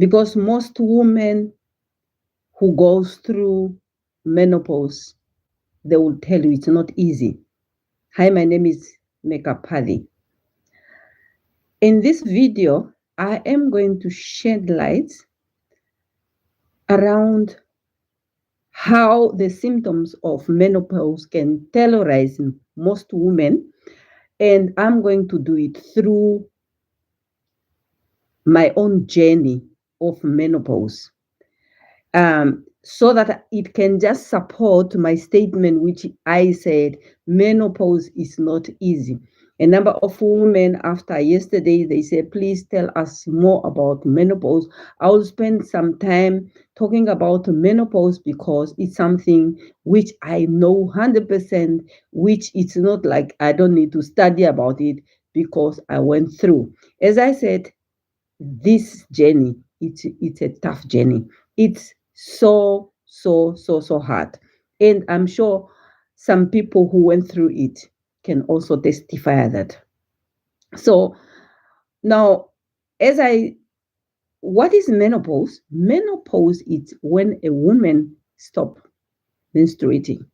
because most women who goes through menopause, they will tell you it's not easy. Hi, my name is Mekapali. In this video, I am going to shed light around how the symptoms of menopause can terrorize most women, and I'm going to do it through my own journey of menopause, so that it can just support my statement, which I said menopause is not easy. A number of women after yesterday, they said, please tell us more about menopause. I will spend some time talking about menopause because it's something which I know 100%, which it's not like I don't need to study about it because I went through. As I said, this journey, it's a tough journey. It's so hard. And I'm sure some people who went through it can also testify that. So now, what is menopause? Menopause is when a woman stops menstruating.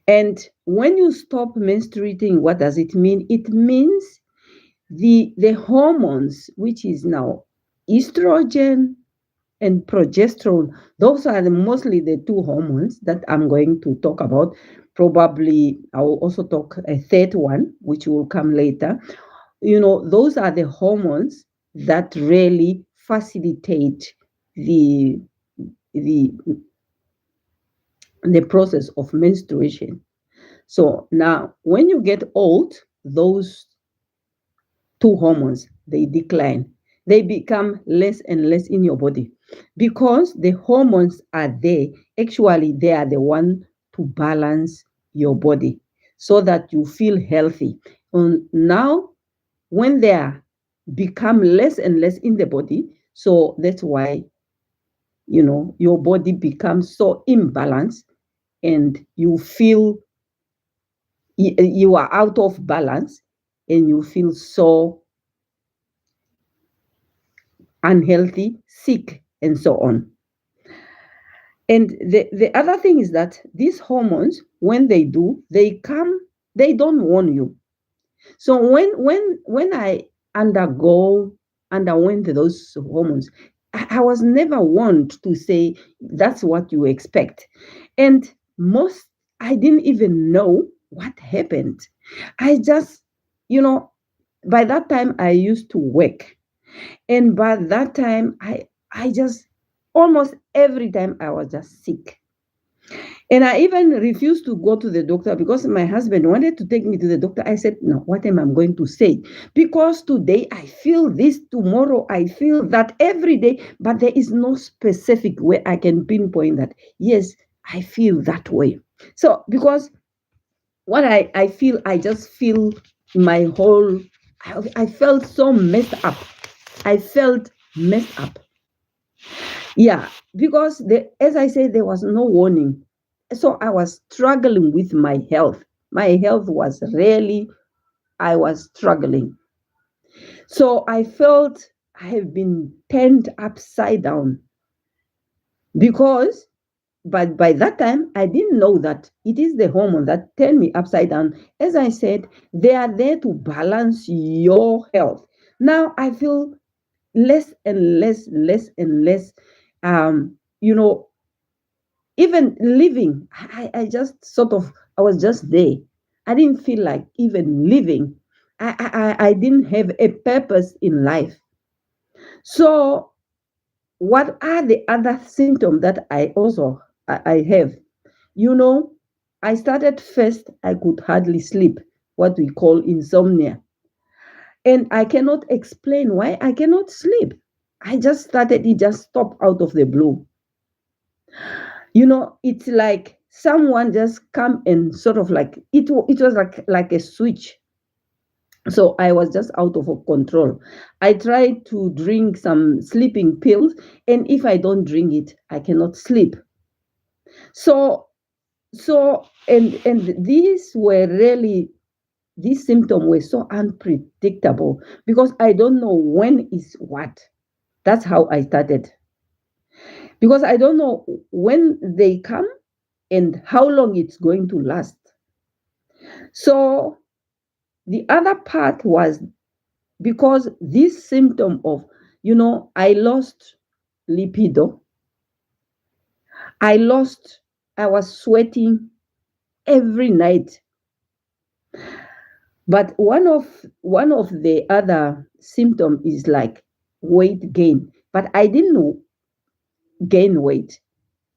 And when you stop menstruating, what does it mean? It means the hormones, which is now estrogen and progesterone, those are mostly the two hormones that I'm going to talk about. Probably I will also talk a third one, which will come later. Those are the hormones that really facilitate the the the process of menstruation. So now, when you get old, those two hormones, they decline. They become less and less in your body because the hormones are there. Actually, they are the one to balance your body so that you feel healthy. And now, when they are become less and less in the body, so that's why your body becomes so imbalanced, and you feel you are out of balance, and you feel so unhealthy, sick, and so on. And the other thing is that these hormones, when they come, they don't warn you. So when I underwent those hormones, I was never warned to say that's what you expect. And I didn't even know what happened. I just, by that time I used to work. And by that time, I just, almost every time I was just sick. And I even refused to go to the doctor because my husband wanted to take me to the doctor. I said, no, what am I going to say? Because today I feel this, tomorrow I feel that, every day, but there is no specific way I can pinpoint that, yes, I feel that way. So because what I feel, I just feel my whole, I felt so messed up. I felt messed up. Yeah, because as I said, there was no warning. So I was struggling with my health. My health was really, I was struggling. So I felt I have been turned upside down because, but by that time, I didn't know that it is the hormone that turned me upside down. As I said, they are there to balance your health. Now I feel less and less, less and less, even living. I just sort of, I was just there. I didn't feel like even living. I didn't have a purpose in life. So what are the other symptoms that I have? I started first, I could hardly sleep, what we call insomnia. And I cannot explain why I cannot sleep. It just stopped out of the blue. It's like someone just come and sort of like, it was like a switch. So I was just out of control. I tried to drink some sleeping pills, and if I don't drink it, I cannot sleep. And these symptoms were so unpredictable because I don't know when is what. That's how I started. Because I don't know when they come and how long it's going to last. So the other part was because this symptom of, I lost libido, I lost, I was sweating every night. But one of the other symptom is like weight gain. But I didn't gain weight.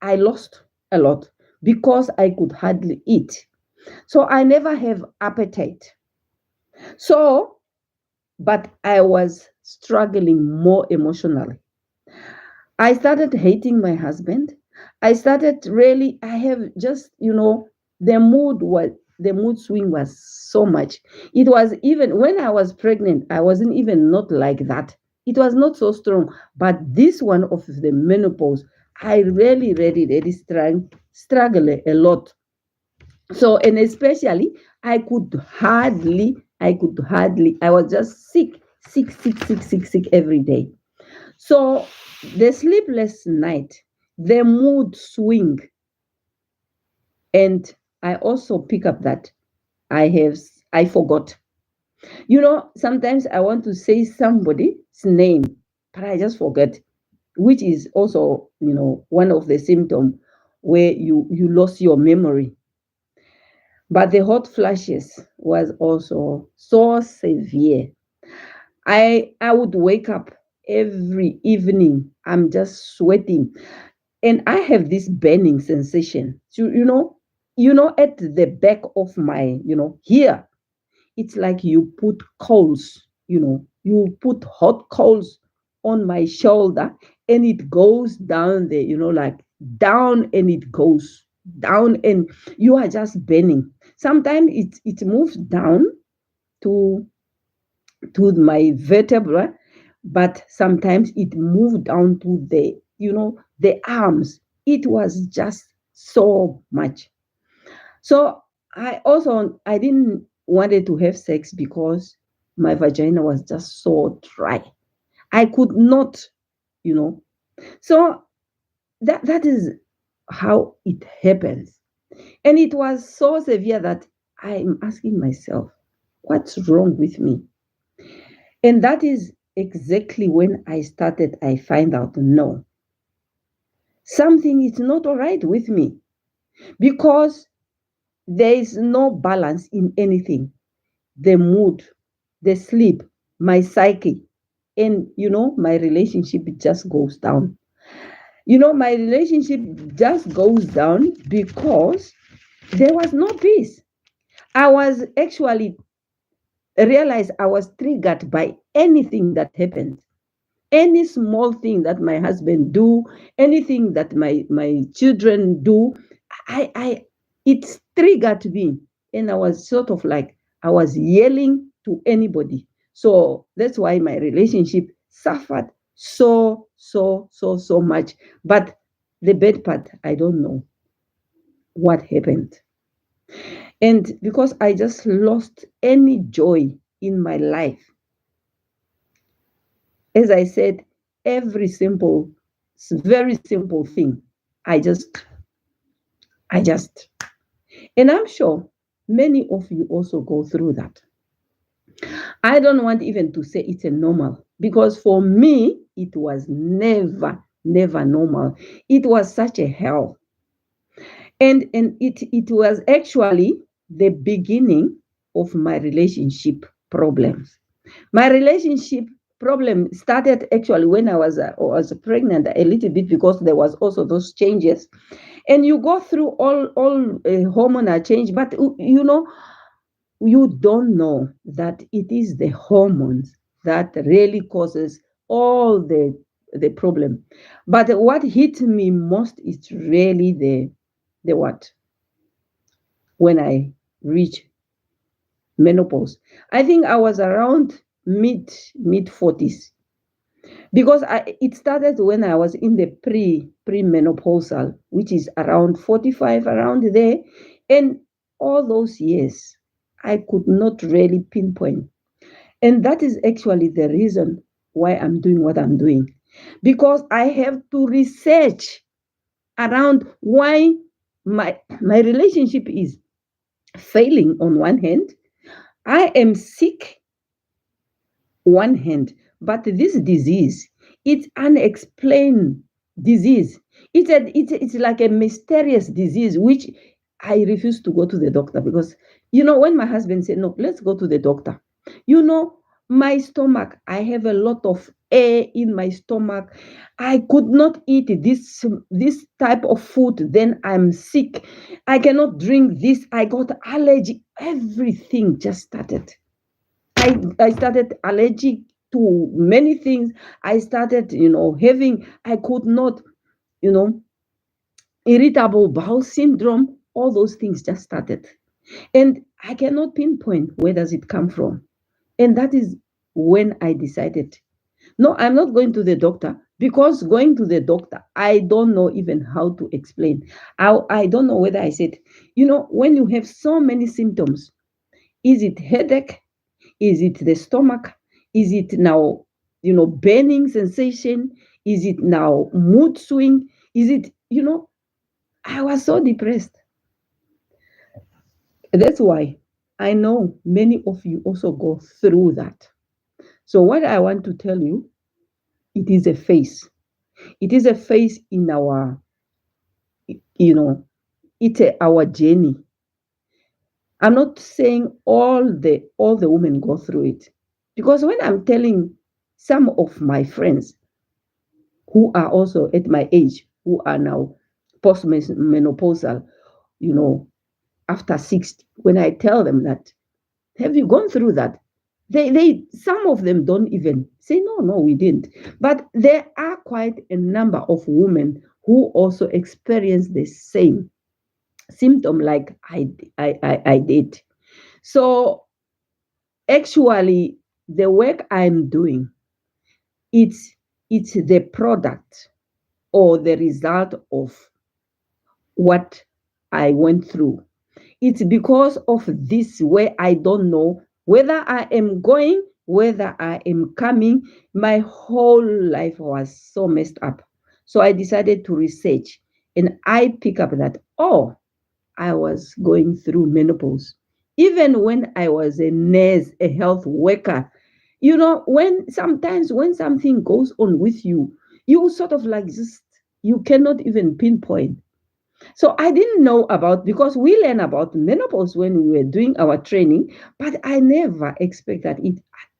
I lost a lot because I could hardly eat. So I never have appetite. So, but I was struggling more emotionally. I started hating my husband. I started really, I have just, the mood swing was so much. It was even when I was pregnant, I wasn't even not like that. It was not so strong. But this one of the menopause, I really, really, really struggle a lot. So, and especially, I was just sick, sick, sick, sick, sick, sick every day. So the sleepless night, the mood swing, and I also pick up that I forgot. Sometimes I want to say somebody's name, but I just forget, which is also, one of the symptoms where you lost your memory. But the hot flashes was also so severe. I would wake up every evening. I'm just sweating. And I have this burning sensation. So, at the back of my, here, it's like you put coals, you put hot coals on my shoulder and it goes down there, like down and it goes down and you are just burning. Sometimes it moves down to my vertebra, but sometimes it moved down to the arms. It was just so much. So I didn't wanted to have sex because my vagina was just so dry. I could not, you know. So that is how it happens. And it was so severe that I'm asking myself, what's wrong with me? And that is exactly when I find out, no, something is not all right with me because there is no balance in anything. The mood, the sleep, my psyche, and my relationship just goes down. My relationship just goes down because there was no peace. I was actually realized I was triggered by anything that happened. Any small thing that my husband do, anything that my children do, I it's triggered me, and I was sort of like I was yelling to anybody. So that's why my relationship suffered so much. But the bad part, I don't know what happened. And because I just lost any joy in my life, as I said, every very simple thing, I just, I just, and I'm sure many of you also go through that. I don't want even to say it's a normal because for me, it was never, never normal. It was such a hell. And it was actually the beginning of my relationship problems. My relationship problem started actually when I was pregnant a little bit because there was also those changes, and you go through all hormonal change, but you don't know that it is the hormones that really causes all the problem. But what hit me most is really the what when I reach menopause. I think I was around mid 40s because it started when I was in the premenopausal, which is around 45, around there, and all those years I could not really pinpoint, and that is actually the reason why I'm doing what I'm doing. Because I have to research around why my relationship is failing on one hand. I am sick one hand, but this disease, it's unexplained disease. It's like a mysterious disease which I refuse to go to the doctor because when my husband said no, let's go to the doctor. You know, my stomach, I have a lot of air in my stomach. I could not eat this type of food. Then I'm sick. I cannot drink this. I got allergy. Everything just started. I started allergic to many things. I started, having, I could not, you know, irritable bowel syndrome. All those things just started. And I cannot pinpoint where does it come from. And that is when I decided, no, I'm not going to the doctor because going to the doctor, I don't know even how to explain. I don't know whether I said, when you have so many symptoms, is it headache? Is it the stomach? Is it now, burning sensation? Is it now mood swing? Is it, I was so depressed. That's why I know many of you also go through that. So, what I want to tell you, it is a phase. It is a phase in our, you know, our journey. I'm not saying all the women go through it. Because when I'm telling some of my friends who are also at my age, who are now post-menopausal, you know, after 60, when I tell them that, have you gone through that? Some of them don't even say, no, we didn't. But there are quite a number of women who also experience the same symptom like I did. So actually, the work I'm doing, it's the product or the result of what I went through. It's because of this where I don't know whether I am going, whether I am coming. My whole life was so messed up. So I decided to research and I pick up that, I was going through menopause. Even when I was a nurse, a health worker, when something goes on with you, you sort of like just, you cannot even pinpoint. So I didn't know about, because we learn about menopause when we were doing our training, but I never expect that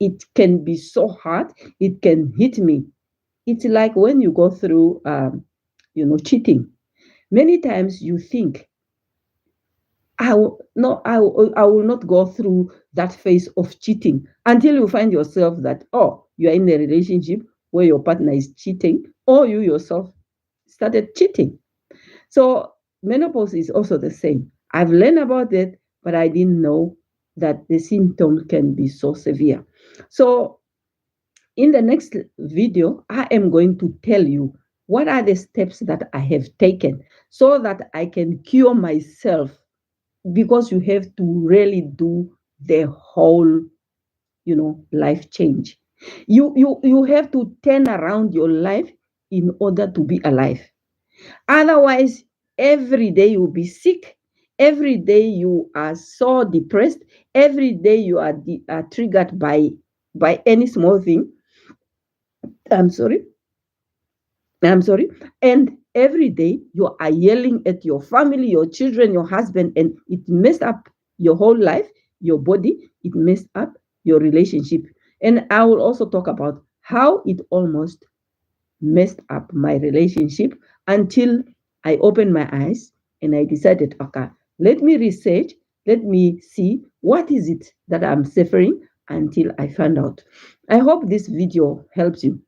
it can be so hard. It can hit me. It's like when you go through, cheating. Many times you think, I will not go through that phase of cheating until you find yourself that, you are in a relationship where your partner is cheating or you yourself started cheating. So menopause is also the same. I've learned about it, but I didn't know that the symptoms can be so severe. So in the next video, I am going to tell you what are the steps that I have taken so that I can cure myself, because you have to really do the whole, life change. You have to turn around your life in order to be alive. Otherwise, every day you'll be sick. Every day you are so depressed. Every day you are triggered by any small thing. I'm sorry. I'm sorry. And every day you are yelling at your family, your children, your husband, and it messed up your whole life, your body. It messed up your relationship. And I will also talk about how it almost messed up my relationship until I opened my eyes and I decided, okay, let me research, let me see what is it that I'm suffering until I found out. I hope this video helps you.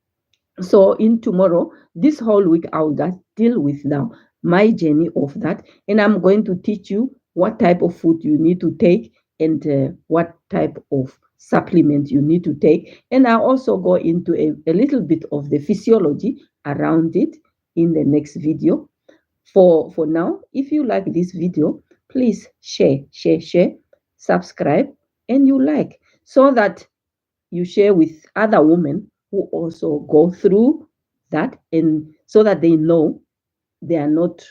So in tomorrow, this whole week, I'll just deal with now my journey of that, and I'm going to teach you what type of food you need to take and what type of supplement you need to take. And I'll also go into a little bit of the physiology around it in the next video. For now, if you like this video, please share, subscribe, and you like, so that you share with other women who also go through that, and so that they know they are not,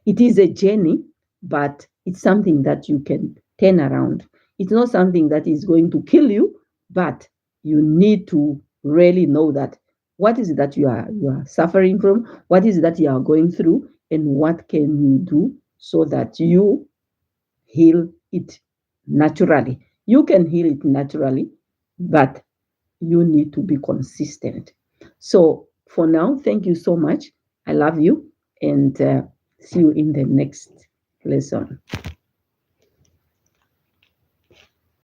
it is a journey, but it's something that you can turn around. It's not something that is going to kill you, but you need to really know that what is it that you are suffering from, what is it that you are going through, and what can you do so that you heal it naturally. You can heal it naturally, but you need to be consistent. So for now, thank you so much. I love you, and see you in the next lesson.